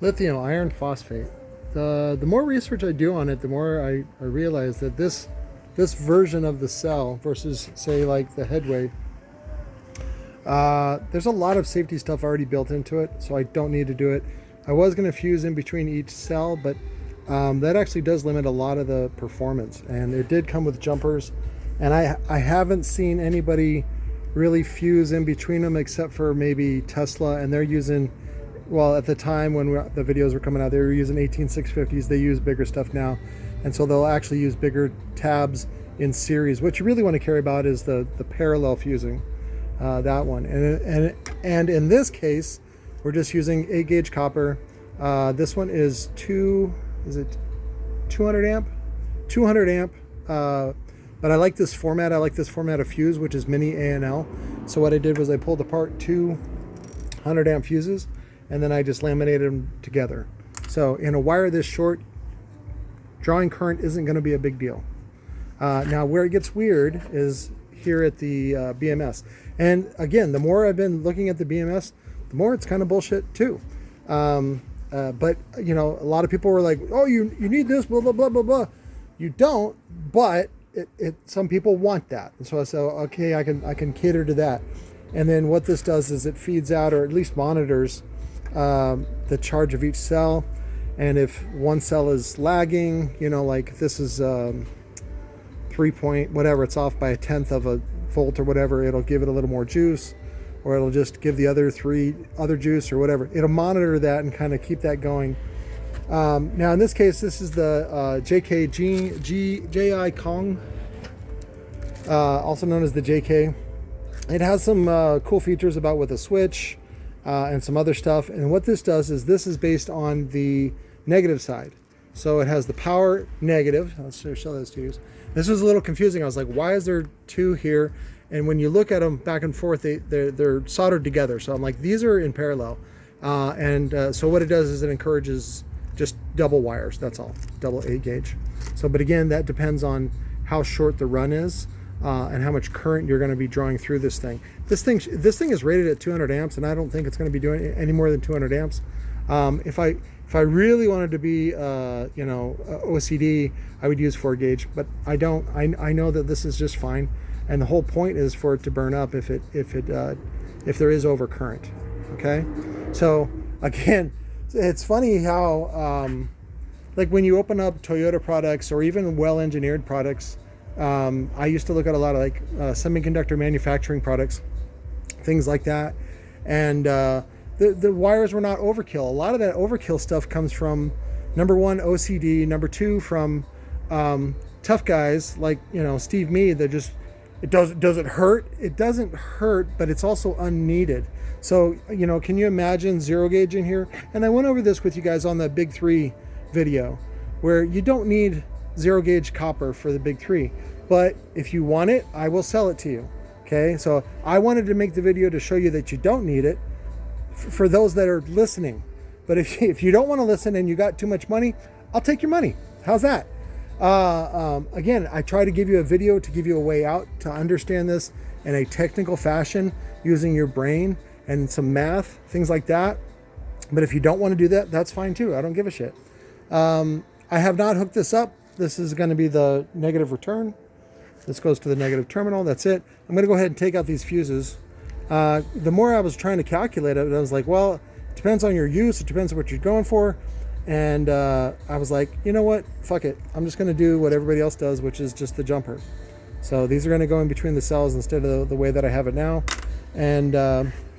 Lithium iron phosphate. The more research I do on it, the more I realize that this version of the cell versus, say, like the headway, there's a lot of safety stuff already built into it, so I don't need to do it. I was going to fuse in between each cell, but that actually does limit a lot of the performance. And it did come with jumpers, and I haven't seen anybody really fuse in between them except for maybe Tesla, and they're using, well, at the time when the videos were coming out, they were using 18650s. They use bigger stuff now, and so they'll actually use bigger tabs in series. What you really want to care about is the parallel fusing, that one. And in this case, we're just using 8 gauge copper. This one is 200 amp? 200 amp. But I like this format. I like this format of fuse, which is mini ANL. So what I did was I pulled apart 200 amp fuses, and then I just laminated them together. So in a wire this short, drawing current isn't going to be a big deal. Now where it gets weird is here at the BMS. And again, the more I've been looking at the BMS, the more it's kind of bullshit too. But you know, a lot of people were like, oh, you need this, blah, blah, blah, blah, blah. You don't, but some people want that. And so I said, okay, I can cater to that. And then what this does is it feeds out, or at least monitors, the charge of each cell. And if one cell is lagging, you know, like this is 3 point whatever, it's off by 1/10 of a volt or whatever, it'll give it a little more juice, or it'll just give the other 3 other juice or whatever. It'll monitor that and kind of keep that going. Now in this case, this is the JI Kong, also known as the JK. It has some cool features about with a switch and some other stuff. And what this does is this is based on the negative side. So it has the power negative. Let's show this to you. This was a little confusing. I was like, why is there 2 here? And when you look at them back and forth, they're soldered together. So I'm like, these are in parallel. So what it does is it encourages just double wires. That's all, double 8 gauge. So, but again, that depends on how short the run is and how much current you're going to be drawing through this thing. This thing is rated at 200 amps, and I don't think it's going to be doing any more than 200 amps. If I really wanted to be, OCD, I would use 4 gauge, but I don't. I know that this is just fine, and the whole point is for it to burn up if there is overcurrent. Okay, so again, it's funny how like when you open up Toyota products or even well-engineered products, I used to look at a lot of like semiconductor manufacturing products, things like that, and the wires were not overkill. A lot of that overkill stuff comes from, number 1, OCD, number 2, from tough guys like, Steve Mead. That just, does it hurt? It doesn't hurt, but it's also unneeded. So, can you imagine 0 gauge in here? And I went over this with you guys on the Big 3 video, where you don't need 0 gauge copper for the Big 3. But if you want it, I will sell it to you. Okay, so I wanted to make the video to show you that you don't need it for those that are listening. But if you don't want to listen and you got too much money, I'll take your money. How's that? Again, I try to give you a video to give you a way out to understand this in a technical fashion using your brain and some math, things like that. But if you don't want to do that, that's fine too. I don't give a shit. I have not hooked this up. This is going to be the negative return. This goes to the negative terminal. That's it. I'm going to go ahead and take out these fuses. The more I was trying to calculate it, I was like, well, it depends on your use. It depends on what you're going for. And I was like, you know what? Fuck it. I'm just going to do what everybody else does, which is just the jumper. So these are going to go in between the cells instead of the way that I have it now. And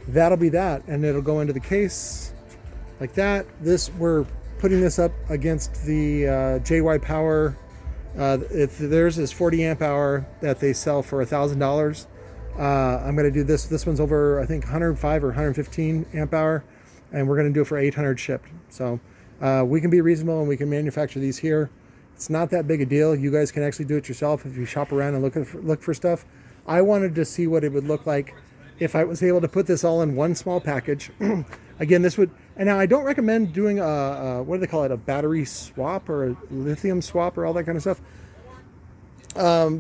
that'll be that. And it'll go into the case like that. We're putting this up against the JY Power. Theirs is 40 amp hour that they sell for $1,000. I'm going to do this. This one's over, I think, 105 or 115 amp hour, and we're going to do it for 800 shipped. So we can be reasonable and we can manufacture these here. It's not that big a deal. You guys can actually do it yourself if you shop around and look for stuff. I wanted to see what it would look like if I was able to put this all in one small package. Again, this would, and now I don't recommend doing what do they call it, a battery swap or a lithium swap or all that kind of stuff.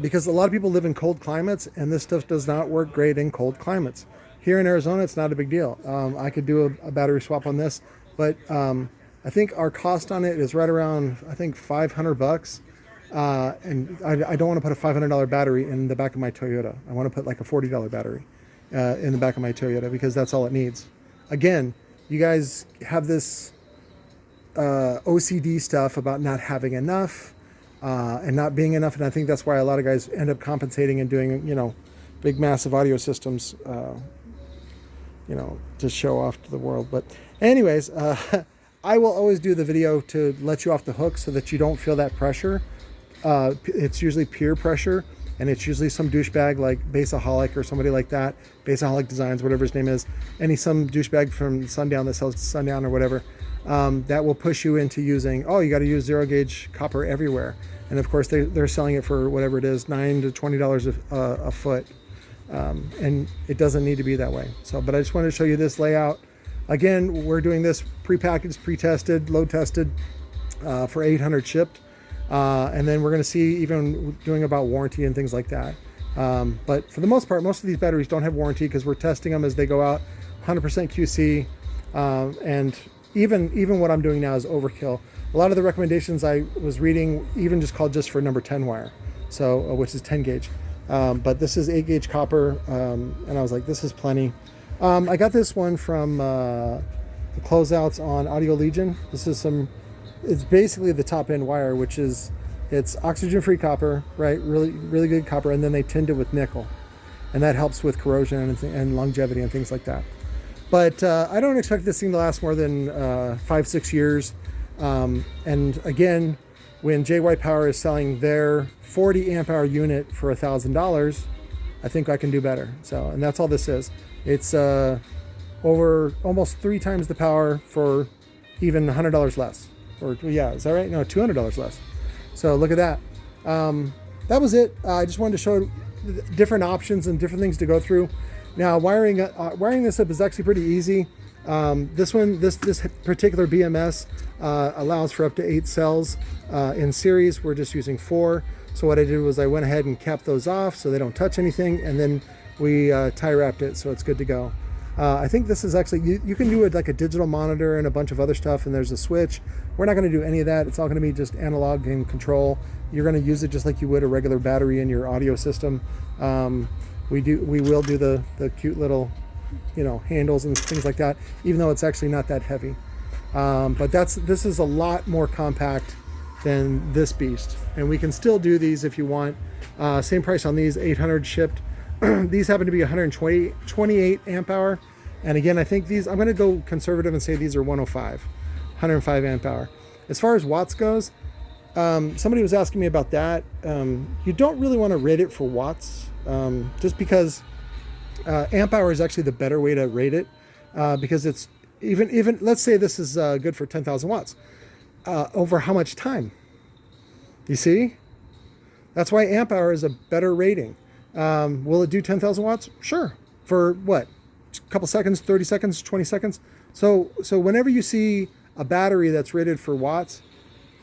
Because a lot of people live in cold climates, and this stuff does not work great in cold climates. Here in Arizona, it's not a big deal. I could do a battery swap on this, but I think our cost on it is right around, I think, $500. And I don't want to put a $500 battery in the back of my Toyota. I want to put like a $40 battery in the back of my Toyota, because that's all it needs. Again, you guys have this OCD stuff about not having enough and not being enough, and I think that's why a lot of guys end up compensating and doing, you know, big massive audio systems, you know, to show off to the world. But anyways, I will always do the video to let you off the hook so that you don't feel that pressure. It's usually peer pressure, and it's usually some douchebag like Bassaholic or somebody like that, Bassaholic Designs, whatever his name is, some douchebag from Sundown that sells Sundown or whatever, that will push you into using, oh, you got to use 0 gauge copper everywhere. And of course they're selling it for whatever it is, $9 to $20 a foot. And it doesn't need to be that way. So, but I just wanted to show you this layout. Again, we're doing this pre-packaged, pre-tested, load tested for 800 shipped. And then we're going to see even doing about warranty and things like that. But for the most part, most of these batteries don't have warranty because we're testing them as they go out, 100% QC. And even what I'm doing now is overkill. A lot of the recommendations I was reading even just called just for number 10 wire, so which is 10 gauge. But this is 8 gauge copper, and I was like, this is plenty. I got this one from the closeouts on Audio Legion. This is it's basically the top end wire, which is, it's oxygen free copper, right? Really good copper. And then they tinned it with nickel, and that helps with corrosion and longevity and things like that. But I don't expect this thing to last more than 5-6 years. And again, when JY Power is selling their 40 amp hour unit for $1,000, I think I can do better. So, and that's all this is. It's over almost 3 times the power for even $100 less. Or yeah, is that right? No, $200 less. So look at that. That was it. I just wanted to show different options and different things to go through. Now, wiring this up is actually pretty easy. This particular BMS allows for up to 8 cells in series. We're just using 4. So what I did was I went ahead and capped those off so they don't touch anything, and then we tie wrapped it so it's good to go. I think this is actually, you can do it like a digital monitor and a bunch of other stuff, and there's a switch. We're not going to do any of that. It's all going to be just analog and control. You're going to use it just like you would a regular battery in your audio system. We will do the cute little, you know, handles and things like that, even though it's actually not that heavy. But this is a lot more compact than this beast, and we can still do these if you want. Same price on these, 800 shipped. These happen to be 128 amp hour, and again, I think these, I'm going to go conservative and say these are 105 amp hour. As far as watts goes, somebody was asking me about that. You don't really want to rate it for watts, just because amp hour is actually the better way to rate it, because it's even let's say this is good for 10,000 watts, over how much time? You see, that's why amp hour is a better rating. Will it do 10,000 watts? Sure. For what? A couple seconds, 30 seconds, 20 seconds. So whenever you see a battery that's rated for watts,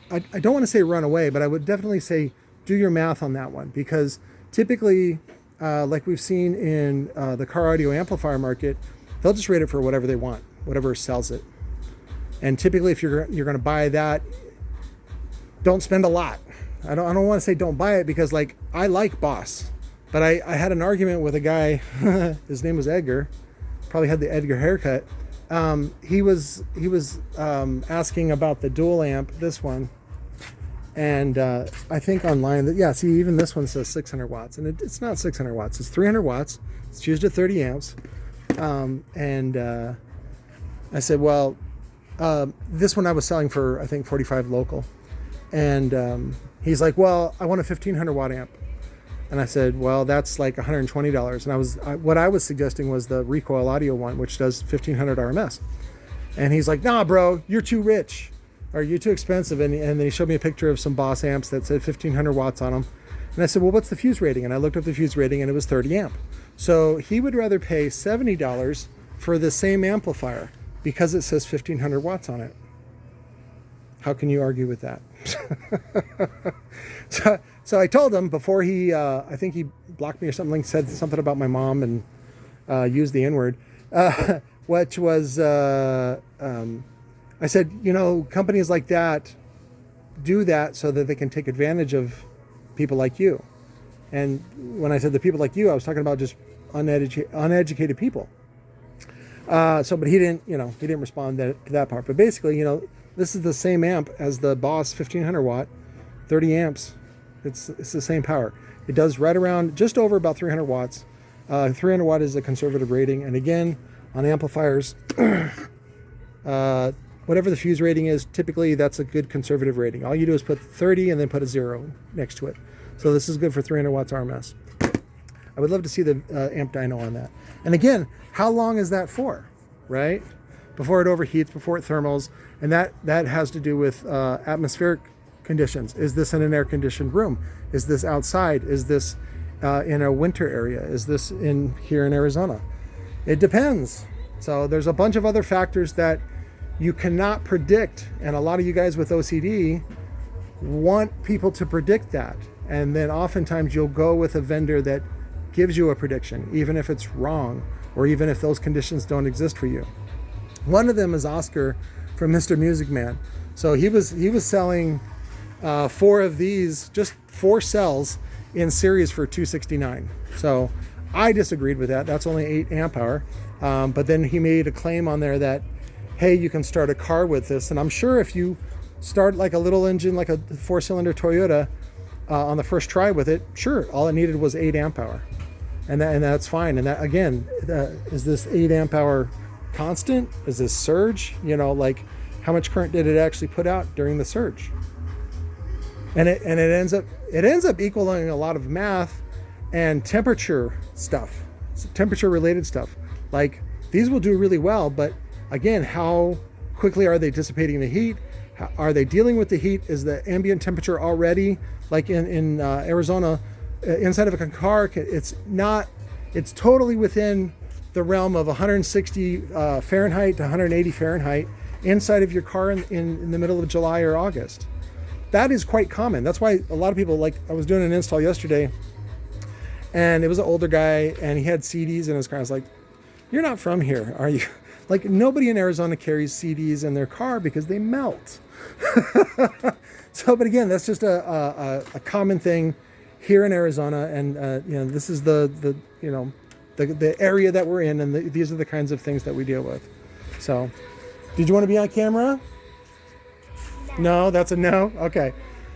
I don't want to say run away, but I would definitely say do your math on that one, because typically, like we've seen in the car audio amplifier market, they'll just rate it for whatever they want, whatever sells it. And typically, if you're going to buy that, don't spend a lot. I don't want to say don't buy it, because like I like Boss. But I had an argument with a guy, his name was Edgar, probably had the Edgar haircut. He was asking about the dual amp, this one. And I think online, yeah, see, even this one says 600 watts. And it's not 600 watts, it's 300 watts. It's used at 30 amps. I said, well, this one I was selling for, I think, 45 local. And he's like, well, I want a 1500 watt amp. And I said, well, that's like $120. And what I was suggesting was the Recoil Audio one, which does 1500 RMS. And he's like, nah, bro, you're too rich, or you're too expensive. And then he showed me a picture of some Boss amps that said 1500 watts on them. And I said, well, what's the fuse rating? And I looked up the fuse rating, and it was 30 amp. So he would rather pay $70 for the same amplifier because it says 1500 watts on it. How can you argue with that? So I told him before he, I think he blocked me or something, said something about my mom and used the N-word, which was, I I said, you know, companies like that do that so that they can take advantage of people like you. And when I said the people like you, I was talking about just uneducated people. But he didn't respond to that part. But basically, you know, this is the same amp as the Boss 1500 watt, 30 amps. It's the same power. It does right around just over about 300 watts. 300 watt is a conservative rating. And again, on amplifiers, whatever the fuse rating is, typically that's a good conservative rating. All you do is put 30 and then put a 0 next to it. So this is good for 300 watts RMS. I would love to see the amp dyno on that. And again, how long is that for, right? Before it overheats, before it thermals, and that has to do with atmospheric conditions. Is this in an air-conditioned room? Is this outside? Is this in a winter area? Is this here in Arizona? It depends. So there's a bunch of other factors that you cannot predict, and a lot of you guys with OCD want people to predict that, and then oftentimes you'll go with a vendor that gives you a prediction, even if it's wrong, or even if those conditions don't exist for you. One of them is Oscar from Mr. Music Man. So he was selling 4 of these, just 4 cells in series for $269. So I disagreed with that. That's only 8 amp hour. But then he made a claim on there that, hey, you can start a car with this. And I'm sure if you start like a little engine, like a 4-cylinder Toyota on the first try with it, sure, all it needed was 8 amp hour. And that's fine. And that, again, is this 8 amp hour constant? Is this surge? You know, like how much current did it actually put out during the surge? And it ends up equaling a lot of math and temperature stuff, temperature related stuff. Like these will do really well, but again, how quickly are they dissipating the heat? How, are they dealing with the heat? Is the ambient temperature already, like in Arizona, inside of a car, it's totally within the realm of 160 Fahrenheit to 180 Fahrenheit inside of your car in the middle of July or August. That is quite common. That's why a lot of people, like I was doing an install yesterday, and it was an older guy, and he had CDs in his car. I was like, you're not from here, are you? Like nobody in Arizona carries CDs in their car because they melt. So, but again, that's just a common thing here in Arizona, and you know, this is the area that we're in, and these are the kinds of things that we deal with. So, did you want to be on camera? No, that's a no? Okay.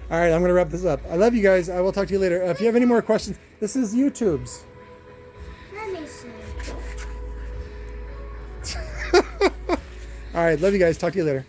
All right, I'm going to wrap this up. I love you guys. I will talk to you later. If you have any more questions, this is YouTube's. Let me see. All right, love you guys. Talk to you later.